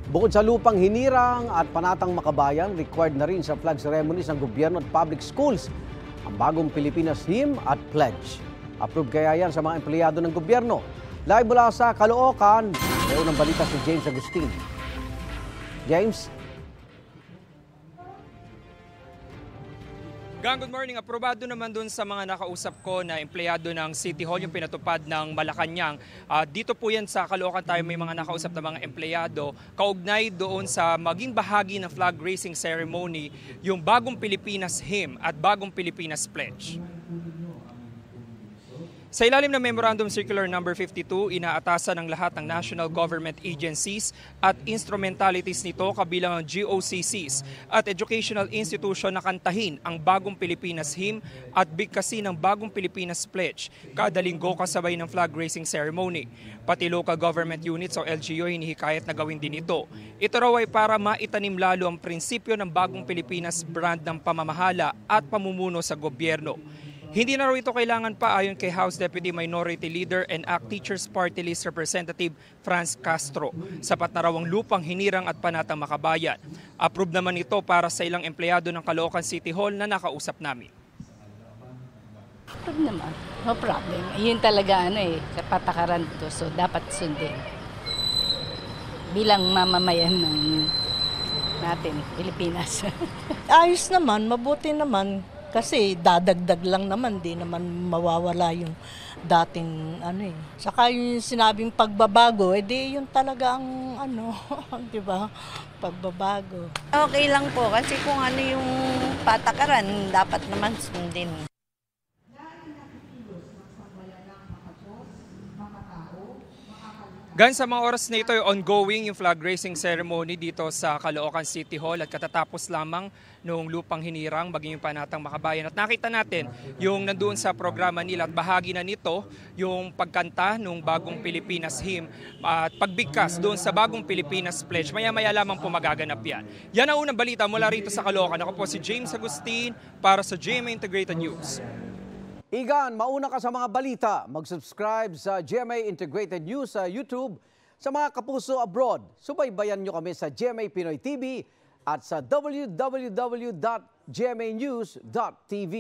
Bukod sa lupang hinirang at panatang makabayan, required na rin sa flag ceremonies ng gobyerno at public schools ang bagong Pilipinas Hymn at Pledge. Approve kaya yan sa mga empleyado ng gobyerno. Live mula sa Caloocan, may unang balita si James Agustin. James? Good morning. Aprobado naman dun sa mga nakausap ko na empleyado ng City Hall yung pinatupad ng Malacanang. Dito po yan sa Caloocan tayo may mga nakausap na mga empleyado kaugnay doon sa maging bahagi ng flag raising ceremony yung bagong Pilipinas Hymn at bagong Pilipinas Pledge. Sa ilalim ng Memorandum Circular No. 52, inaatasan ng lahat ng national government agencies at instrumentalities nito kabilang ang GOCCs at educational institution na kantahin ang bagong Pilipinas Hymn at bigkasin ng bagong Pilipinas Pledge kada linggo kasabay ng flag raising ceremony. Pati local government units o LGU hinihikayat na gawin din ito. Ito raw ay para maitanim lalo ang prinsipyo ng bagong Pilipinas brand ng pamamahala at pamumuno sa gobyerno. Hindi na raw ito kailangan pa ayon kay House Deputy Minority Leader and ACT Teachers Party List Representative Franz Castro. Sapat na raw ang lupang hinirang at panatang makabayan. Approve naman ito para sa ilang empleyado ng Caloocan City Hall na nakausap namin. Approve naman. No problem. Yun talaga sa patakaran to. So dapat sundin. Bilang mamamayan ng natin, Pilipinas. Ayos naman, mabuti naman. Kasi dadagdag lang naman, di naman mawawala yung dating Saka yung sinabing pagbabago, edi yun talaga ang di ba? Pagbabago. Okay lang po kasi kung ano yung patakaran, dapat naman sundin. Gan sa mga oras na ito ay ongoing yung flag raising ceremony dito sa Caloocan City Hall at katatapos lamang noong lupang hinirang maging yung panatang makabayan. At nakita natin yung nandoon sa programa nila at bahagi na nito yung pagkanta ng bagong Pilipinas Hymn at pagbigkas doon sa bagong Pilipinas Pledge. Maya-maya lamang po magaganap yan. Yan ang unang balita mula rito sa Caloocan. Ako po si James Agustin para sa GMA Integrated News. Igan, mauna ka sa mga balita. Mag-subscribe sa GMA Integrated News sa YouTube. Sa mga kapuso abroad, subaybayan nyo kami sa GMA Pinoy TV at sa www.gmanews.tv.